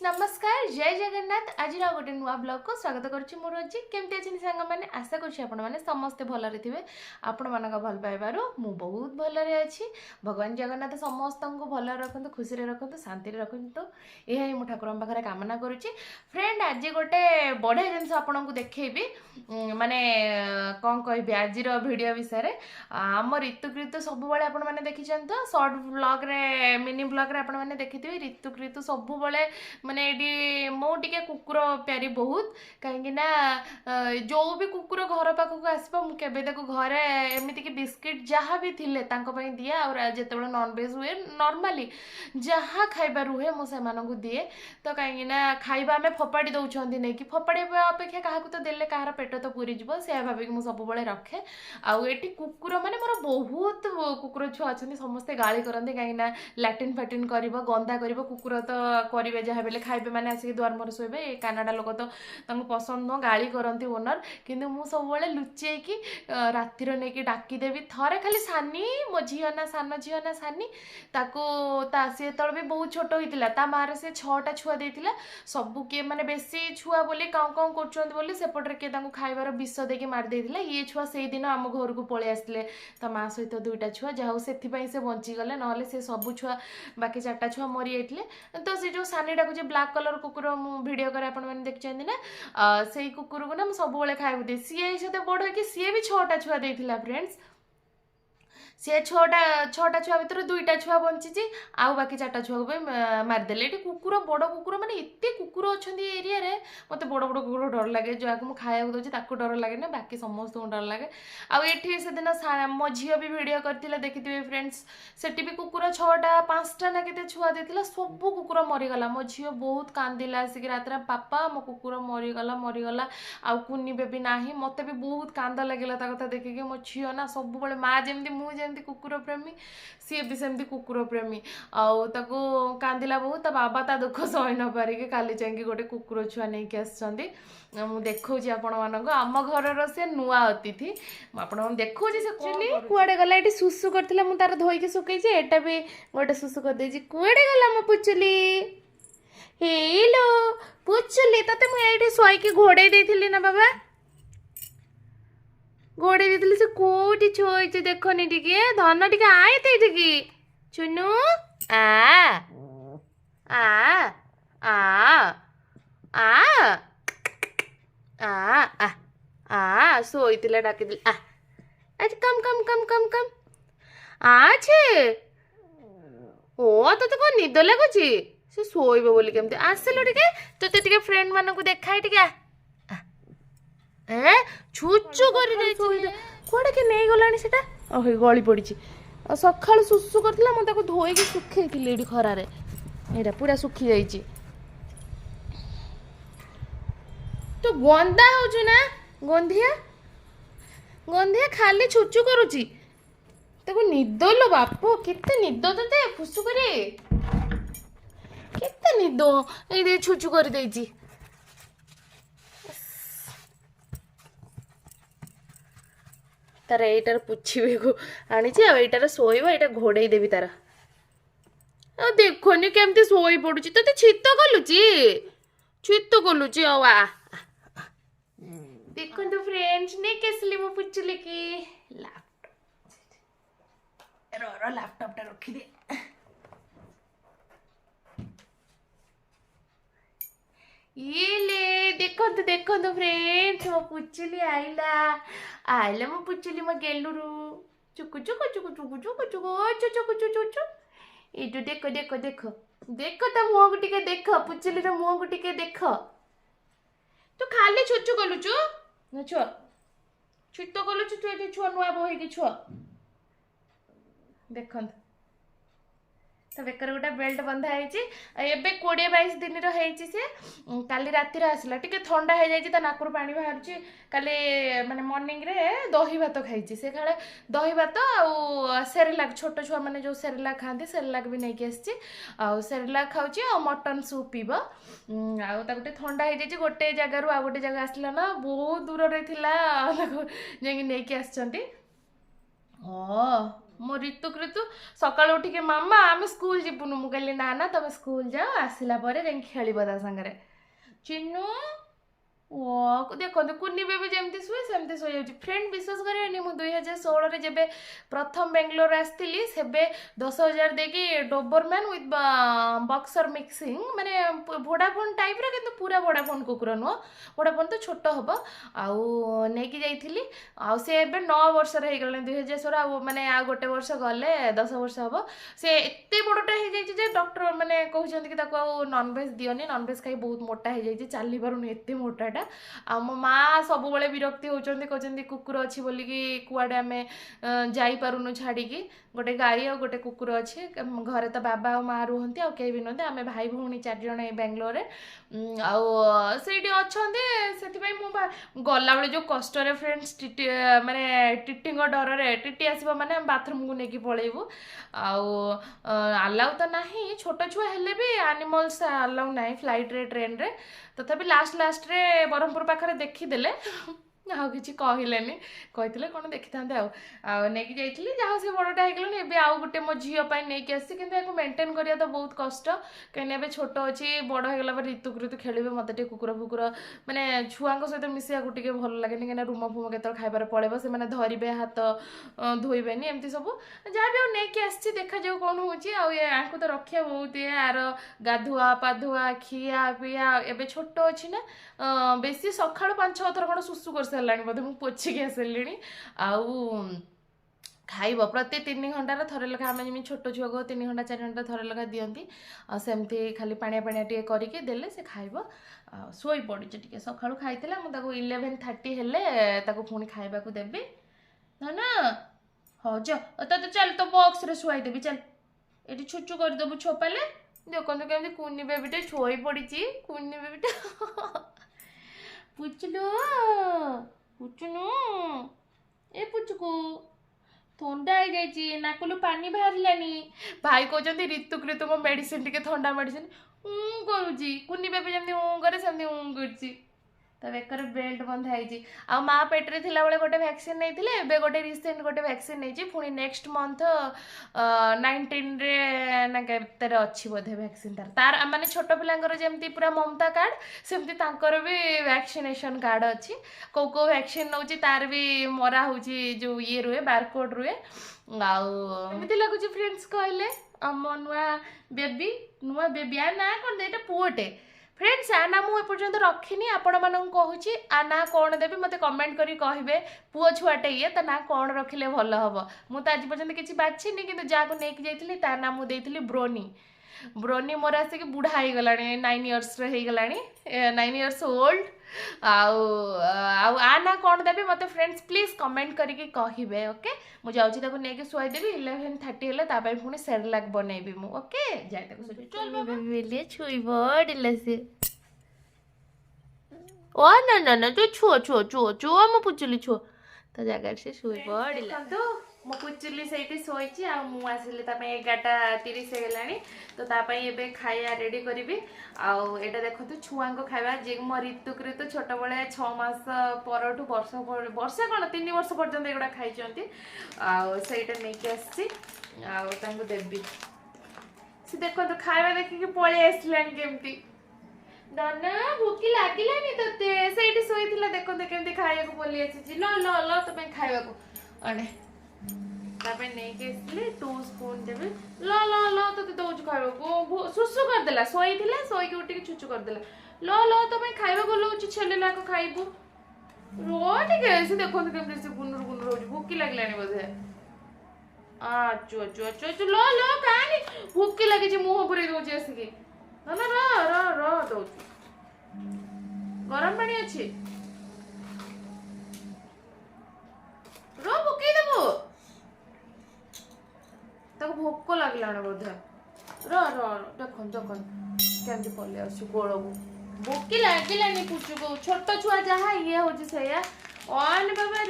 नमस्कार जय जगन्नाथ आज गोटे नुआ ब्लॉग को स्वागत करुच्ची मोर अच्छी केमती अच्छे सांग मैंने आशा करें समस्ते भलरे थे आपण मान भल पाइबार मु बहुत भलरे अच्छी भगवान जगन्नाथ समस्त को भल रखु खुशी रखु शांति रखु यह मु ठाकुर पाखे कामना करुच्ची फ्रेंड आज गोटे बढ़िया जिनस आपन को देखी माने कौन कह आज भिडियो विषय आम ऋतुकृतु सब आपण मैंने देखी तो सर्ट ब्लॉग रे मिनी ब्लॉग रे आपण मैंने देखी ऋतुकृतु सब माने ये मो टिके कुकुर प्यारी बहुत कहीं जो भी कुकुर घर पाखक आसपा मुझे घरे एमती कि बिस्किट जहाँ भी थिले दिए और जो नॉनवेज हुए नॉर्मली जहाँ खाइबा रुहे मुझे दिए तो कहीं खाइबा आम फोपाड़ी दौरान नहीं कि फोपाड़ी अपेक्षा क्या तो देले कहार पेट तो पूरी जीव से भाविक मुझे सब रखे आउ कुकुर माने मोर बहुत कुकुर छुआ अच्छा समस्ते गाड़ी करते कहीं लैट्रिन फैट्रिन कर गंदा कर कुकुर तो करेंगे जहाँ भी खाइबे मैंने आसिक दुआर मोर शोबे कानाडा लोक तो पसंद नुह गाड़ी करती ओनर किंतु मु सब लुचेकी रातिर नहीं डाकिदेवी थरे खाली सानी मो झील ना सान झील ना सानी सी तल भी बहुत छोट होता ता मारे से 6टा छुआ देता सबू किए मैंने बेसी छुआ बोली कौन कौन कर सेपटे किए खाइबार विष देकी मारिदे ये छुआ से दिन आम घर को पलि आसते ता माँ सहित 2टा छुआ जहाँ से बंचीगले ना से सबू छुआ बाकी 4टा छुआ मरी जाते तो से जो सानीटा को ब्लैक कलर कुकुर भिडियो करे आपण मैंने देखते ना से कुकुर को ना सब खाया दिए सी सहित बड़ कि सी भी 6टा छुआ देता फ्रेंड्स सी 6टा छुआ भर 2टा छुआ बंची आउ बाकी 4टा छुआ भी मारिदेले ये कुकुर बड़ कुकुर माने एते कुकुर अच्छा एरिया रे मत बड़ बड़ कुकुर डर लगे जहाँ मुझे खाया दूसरी डर लगे ना बाकी समस्त डर लगे आउ ये से दिन मो झी भी भिड करते देखिए फ्रेंड्स से भी कुकुर 6टा 5टा ना के छुआ देता सब कुकुर मरीगला मो झी बहुत कांदिला आसिक रात पापा मो कुकुर मरीगला आउ कुनी बेबी ना मत भी बहुत कांद लगे कथा देखिए मो झी ना सब माँ जमी मुझे कुकुर प्रेमी सी भी सेमती कुकुर प्रेमी आउ कांदिला बहुत ता बाबा ता दुख सही न पारिक काली जाइए गोटे कुकुर छुआ नहीं आसछंती मु देखौछि आपण मानको आम घरर से नुआ अतिथि आपण देखौछि से कुआडे गला एटी सुसु करथिला मु तार धोई सुकई जे एटा भी गोटे सुसु कर देछि कुआडे गला मो पुचली हेलो पुचली तते मु एटी सोई के घोड़े देथिली ना बाबा गोड़े देते से कोटी छोई देखनी टिके धन टिके आए थे चुनु आ आ आ आ आ आ आ सोई डाक आ आज कम कम कम कम कम आछे ओ तो कौन निद लगुच से शोब बोली केमती आसिलु टिके तो टिके फ्रेंड मानक देखाई टिके छुचु कर कुआड़े के नहीं गलानी सेटा ओहे गली पड़ी सकाल सुसु करथिला म ताको धोई के सुखेइथिले एडी खरारे एटा पूरा सुखी जाईची तो गंदा होजु ना गंधिया गंधिया खाली छुचु करूची ताको निद लो बापो केते निद तते फुसु करे केते निद ए छुचु कर देईची तार यहीटार पुछे को आनी आईटार शोब ये घोड़े देवी तार देखनी केमती शोई पड़ुची तो शीत कलुची शीत कलुची आ देखो तो फ्रेंड्स नहीं कैसली मो पुछली कि लैपटॉप रो लैपटॉप रखी दे ये ले देखो तो फ्रेंड्स मो पुचली आइला मो पुचली मो गेलुरु चुकु चुकु चुकु चुकु चुकु चुकु चुकु चुकु चुकु ये जो देखो देखो देखो देखो तो मुँह को टिके देख पुचली रो मुँह को टिके देख तो खाली छुचु कलुचु न छुआ छुत कलुचु तू ये छुआ नुआ बोहे की छुआ देखन ତା ବେକରେ ଗୋଟେ ବେଲ୍ଟ ବନ୍ଧା ହେଇଛି। ଏବେ 20-22 ଦିନର ହେଇଛି ସେ। କାଲି ରାତିରେ ଆସିଲା, ଟିକେ ଥଣ୍ଡା ହେଇଯାଇଛି, ତା ନାକରୁ ପାଣି ବାହାରୁଛି। କାଲି ମାନେ ମର୍ଣ୍ଣିଂରେ ଦହି ଭାତ ଖାଇଛି ସେ। କାଳେ ଦହି ଭାତ ଆଉ ସେରେଲାକ୍, ଛୋଟ ଛୁଆମାନେ ଯେଉଁ ସେରେଲାକ୍ ଖାଆନ୍ତି ସେରେଲାକ୍ ବି ନେଇକି ଆସିଛି। ଆଉ ସେରେଲାକ୍ ଖାଉଛି ଆଉ ମଟନ୍ ସୁପ୍ ପିଇବ। ଆଉ ତାକୁ ଟିକେ ଥଣ୍ଡା ହେଇଯାଇଛି। ଗୋଟେ ଜାଗାରୁ ଆଉ ଗୋଟେ ଜାଗା ଆସିଲା ନା, ବହୁତ ଦୂରରେ ଥିଲା, ତାକୁ ଯାଇକି ନେଇକି ଆସିଛନ୍ତି। ମୋ ଋତୁ ସକାଳୁ ଉଠିକି ମାମା ଆମେ ସ୍କୁଲ ଯିବୁନୁ। ମୁଁ କହିଲି ନା ନା ତମେ ସ୍କୁଲ ଯାଅ, ଆସିଲା ପରେ ଯାଇକି ଖେଳିବ ତା ସାଙ୍ଗରେ। ଚିନୁ ଦେଖନ୍ତୁ କୁନି ବେବି ଯେମିତି ଶୁଏ ସେମିତି ଶୋଇଯାଉଛି। ଫ୍ରେଣ୍ଡ ବିଶ୍ୱାସ କରିବେନି, ମୁଁ 2016ରେ ଯେବେ ପ୍ରଥମ ବେଙ୍ଗଲୋର ଆସିଥିଲି, ସେବେ 10,000 ଦେଇକି ଡୋବରମ୍ୟାନ୍ ୱିଥ୍ ବକ୍ସର ମିକ୍ସିଂ, ମାନେ ଭୋଡାଫୋନ୍ ଟାଇପ୍ର, କିନ୍ତୁ ପୁରା ଭୋଡାଫୋନ୍ କୁକୁର ନୁହଁ, ଭୋଡାଫୋନ୍ ତ ଛୋଟ ହବ, ଆଉ ନେଇକି ଯାଇଥିଲି। ଆଉ ସେ ଏବେ 9 ବର୍ଷର ହେଇଗଲାଣି। 2016, ଆଉ ମାନେ ଆଉ ଗୋଟେ ବର୍ଷ ଗଲେ 10 ବର୍ଷ ହବ। ସେ ଏତେ ବଡ଼ଟା ହେଇଯାଇଛି ଯେ ଡକ୍ଟର ମାନେ କହୁଛନ୍ତି କି ତାକୁ ଆଉ ନନଭେଜ୍ ଦିଅନି, ନନଭେଜ୍ ଖାଇ ବହୁତ ମୋଟା ହେଇଯାଇଛି, ଚାଲି ପାରୁନି ଏତେ ମୋଟାଟା। ଆଉ ମୋ ମା ସବୁବେଳେ ବିରକ୍ତି ହେଉଛନ୍ତି, କହୁଛନ୍ତି କୁକୁର ଅଛି ବୋଲିକି କୁଆଡ଼େ ଆମେ ଯାଇପାରୁନୁ ଛାଡ଼ିକି। ଗୋଟେ ଗାଈ ଆଉ ଗୋଟେ କୁକୁର ଅଛି, ଘରେ ତ ବାବା ଆଉ ମା ରୁହନ୍ତି, ଆଉ କେହି ବି ନୁହନ୍ତି। ଆମେ ଭାଇ ଭଉଣୀ 4 ଜଣ ଏଇ ବାଙ୍ଗଲୋରରେ, ଆଉ ସେଇଠି ଅଛନ୍ତି। ସେଥିପାଇଁ ମୁଁ ଗଲାବେଳେ ଯେଉଁ କଷ୍ଟରେ ଫ୍ରେଣ୍ଡସ୍, ମାନେ ଟିଟିଙ୍କ ଡରରେ, ଟିଟି ଆସିବ ମାନେ ଆମେ ବାଥରୁମକୁ ନେଇକି ପଳେଇବୁ। ଆଉ ଆଲାଉ ତ ନାହିଁ, ଛୋଟ ଛୁଆ ହେଲେ ବି ଆନିମଲ୍ସ ଆଲାଉ ନାହିଁ ଫ୍ଲାଇଟ୍ରେ, ଟ୍ରେନ୍ରେ। ତଥାପି ଲାଷ୍ଟରେ ବ୍ରହ୍ମପୁର ପାଖରେ ଦେଖିଦେଲେ, ଆଉ କିଛି କହିଲେନି, କହିଥିଲେ କ'ଣ ଦେଖିଥାନ୍ତେ। ଆଉ ନେଇକି ଯାଇଥିଲି, ଯାହା ସେ ବଡ଼ଟା ହେଇଗଲାଣି। ଏବେ ଆଉ ଗୋଟେ ମୋ ଝିଅ ପାଇଁ ନେଇକି ଆସିଛି, କିନ୍ତୁ ଏହାକୁ ମେଣ୍ଟେନ୍ କରିବା ତ ବହୁତ କଷ୍ଟ, କାହିଁକିନା ଏବେ ଛୋଟ ଅଛି, ବଡ଼ ହେଇଗଲା ପରେ ଋତୁ ଖେଳିବେ। ମୋତେ ଟିକେ କୁକୁର ମାନେ ଛୁଆଙ୍କ ସହିତ ମିଶିବାକୁ ଟିକେ ଭଲ ଲାଗେନି, କାହିଁକିନା ରୁମ ଫୁମ କେତେବେଳେ ଖାଇବାରେ ପଳେଇବ, ସେମାନେ ଧରିବେ, ହାତ ଧୋଇବେନି, ଏମିତି ସବୁ। ଯାହା ବି ଆଉ ନେଇକି ଆସିଛି, ଦେଖାଯାଉ କ'ଣ ହେଉଛି। ଆଉ ୟାଙ୍କୁ ତ ରଖିବା ବହୁତ ଆର ଗାଧୁଆ ପାଧୁଆ, ଖିଆ ପିଆ। ଏବେ ଛୋଟ ଅଛି ନା, ବେଶୀ ସକାଳୁ 5-6 ଥର କ'ଣ ସୁସୁ କରିସାରିଲାଣି ବୋଧେ, ମୁଁ ପୋଛିକି ଆସିଲିଣି। ଆଉ ଖାଇବ ପ୍ରତି 3 ଘଣ୍ଟାରେ ଥରେ ଲେଖା। ଆମେ ଯେମିତି ଛୋଟ ଛୁଆକୁ 3 ଘଣ୍ଟା 4 ଘଣ୍ଟା ଥରେ ଲେଖା ଦିଅନ୍ତି, ଆଉ ସେମିତି ଖାଲି ପାଣିଆ ଟିକେ କରିକି ଦେଲେ ସେ ଖାଇବ। ଆଉ ଶୋଇ ପଡ଼ିଛି ଟିକେ, ସକାଳୁ ଖାଇଥିଲା। ମୁଁ ତାକୁ 11:30 ହେଲେ ତାକୁ ପୁଣି ଖାଇବାକୁ ଦେବି। ନା ହଉ ତତେ ଚାଲ, ତ ବକ୍ସରେ ଶୁଆଇଦେବି, ଚାଲ। ଏଠି ଛୁଚୁ କରିଦେବୁ ଛୋପାଲେ। ଦେଖନ୍ତୁ କେମିତି କୁନି ବେବିଟା ଶୋଇ ପଡ଼ିଛି, କୁନି ବେବିଟା। ପୁଚୁନୁ ଏ ପୁଚୁକୁ ଥଣ୍ଡା ହେଇଯାଇଛି, ନାକରୁ ପାଣି ବାହାରିଲାନି। ଭାଇ କହୁଛନ୍ତି ଋତୁକୁ ମେଡ଼ିସିନ, ଟିକେ ଥଣ୍ଡା ମେଡ଼ିସିନ କରୁଛି। କୁନି ବେବି ଯେମିତି କରେ ସେମିତି କରୁଛି। ତା ବେକରେ ବେଲ୍ଟ ବନ୍ଧା ହେଇଛି। ଆଉ ମା ପେଟରେ ଥିଲାବେଳେ ଗୋଟେ ଭ୍ୟାକ୍ସିନ୍ ନେଇଥିଲେ, ଏବେ ଗୋଟେ ରିସେଣ୍ଟ ଗୋଟେ ଭ୍ୟାକ୍ସିନ୍ ନେଇଛି। ପୁଣି ନେକ୍ସଟ ମନ୍ଥ 19ରେ ନା କେତେରେ ଅଛି ବୋଧେ ଭ୍ୟାକ୍ସିନ୍। ତାର ମାନେ ଛୋଟ ପିଲାଙ୍କର ଯେମିତି ପୁରା ମମତା କାର୍ଡ଼, ସେମିତି ତାଙ୍କର ବି ଭ୍ୟାକ୍ସିନେସନ୍ କାର୍ଡ଼ ଅଛି। କେଉଁ ଭ୍ୟାକ୍ସିନ୍ ନେଉଛି ତାର ବି ମରା ହେଉଛି, ଯେଉଁ ଇଏ ରୁହେ, ବାରକୋଡ଼ ରୁହେ। ଆଉ ଏମିତି ଲାଗୁଛି ଫ୍ରେଣ୍ଡସ୍ କହିଲେ, ଆମ ନୂଆ ବେବି ଆ ନା କ'ଣ, ଏଇଟା ପୁଅଟେ ଫ୍ରେଣ୍ଡସ୍। ଆ ନା ମୁଁ ଏପର୍ଯ୍ୟନ୍ତ ରଖିନି, ଆପଣମାନଙ୍କୁ କହୁଛି ଆ ନା କ'ଣ ଦେବି ମୋତେ କମେଣ୍ଟ କରି କହିବେ। ପୁଅ ଛୁଆଟେ ଇଏ, ତା ନା କ'ଣ ରଖିଲେ ଭଲ ହେବ। ମୁଁ ତ ଆଜି ପର୍ଯ୍ୟନ୍ତ କିଛି ବାଛିନି, କିନ୍ତୁ ଯାହାକୁ ନେଇକି ଯାଇଥିଲି ତା ନା ମୁଁ ଦେଇଥିଲି ବ୍ରୋନି। ମୋର ଆସିକି ବୁଢ଼ା ହେଇଗଲାଣି, 9 ଇୟର୍ସର ହେଇଗଲାଣି, 9 ଇୟର୍ସ ଓଲ୍ଡ। ଆଉ ଆ ନା କ'ଣ ଦେବି ମୋତେ ଫ୍ରେଣ୍ଡସ୍ ପ୍ଲିଜ୍ କମେଣ୍ଟ କରିକି କହିବେ। ଓକେ, ମୁଁ ଯାଉଛି ତାକୁ ନେଇକି ଶୁଆଇଦେବି। 11:30 ହେଲେ ତା ପାଇଁ ପୁଣି ସେରେଲାକ୍ ବନେଇବି ମୁଁ। ଓକେ, ଯାଇ ତାକୁ ଛୁଇବ ଡିଲେ ସିଏ। ନା ତୁ ଛୁଅ ମୋ ପୁଚୁଲି ଛୁଅ, ତା ଜାଗାରେ ସେ ଶୋଇ ପଡ଼ିଲା। ମୋ ପୁଚୁଲି ସେଇଠି ଶୋଇଛି, ଆଉ ମୁଁ ଆସିଲି ତା ପାଇଁ 11:30 ହେଇଗଲାଣି, ତ ତା ପାଇଁ ଏବେ ଖାଇବା ରେଡ଼ି କରିବି। ଆଉ ଏଇଟା ଦେଖନ୍ତୁ ଛୁଆଙ୍କ ଖାଇବା, ଯେ ମୋ ଋତୁ ଛୋଟବେଳେ 6 ମାସ ପରଠୁ ବର୍ଷେ କ'ଣ 3 ବର୍ଷ ପର୍ଯ୍ୟନ୍ତ ଏଗୁଡ଼ା ଖାଇଛନ୍ତି। ଆଉ ସେଇଟା ନେଇକି ଆସିଛି, ଆଉ ତାଙ୍କୁ ଦେବି। ସେ ଦେଖନ୍ତୁ ଖାଇବା ଦେଖିକି ପଳେଇ ଆସିଲାଣି କେମିତି। ଦାନା ଭୋକି ଲାଗିଲାନି ତତେ, ସେଇଠି ଶୋଇଥିଲା, ଦେଖନ୍ତୁ କେମିତି ଖାଇବାକୁ ପଳେଇ ଆସିଛି। ଲ ତୋ ପାଇଁ ଖାଇବାକୁ ଆଣେ, ତା ପାଇଁ ନେଇକି ଆସିଥିଲି। 2 ସ୍ପୁନ୍ ଦେବି। ଲ ତତେ ଦଉଛି ଖାଇବାକୁ। ସୁସୁ କରିଦେଲା, ଶୋଇଥିଲା, ଶୋଇକି ଉଠିକି ଛୁଚୁ କରିଦେଲା। ଲ ତୋ ପାଇଁ ଖାଇବାକୁ ଲଉଛି, ଛେଲିଲାକୁ ଖାଇବୁ। ଟିକେ ସେ ଦେଖନ୍ତୁ କେମିତି ସେ ଗୁନୁରୁ ହଉଛି, ଭୋକି ଲାଗିଲାଣି ବୋଧେ। ଲ କାନି ଭୋକି ଲାଗିଛି, ମୁହଁ ପୁରେଇ ଦଉଛି ଆସିକି। ର ଦଉଛି। ଗରମ ପାଣି ଅଛି, ପକେଇ ଦେବୁ। ତାକୁ ଭୋକ ଲାଗିଲାଣି ବୋଧେ। जगन केमती पले आसु गोड़ को भोकी लागिलानी पुचु को छोट छुआ जहाँ ये हूँ से अन बाबा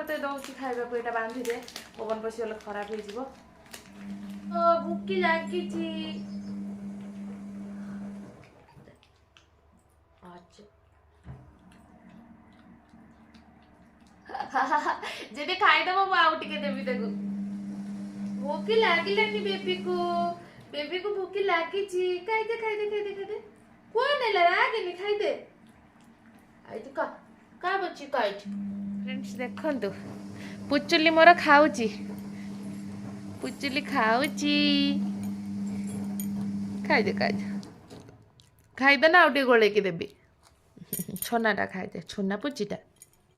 रे दौची खाइबा को एटा बांधी दे पवन पशी गले खराब हो जीवो भोकी लागी जेदे खाइदब मु आउ टिके देबी देखो भोकी लागिलानी बेबी को भोकी लागी खाइदे कोई नहीं लागेनी खाइदे आई तो का बच्ची काट फ्रेंड्स देखंतु पुचुली मोर खाउची पुचुली खाउची खाइदे ना आउ टिके गोले की देबी छोनाटा खाइदे छोना पुचीटा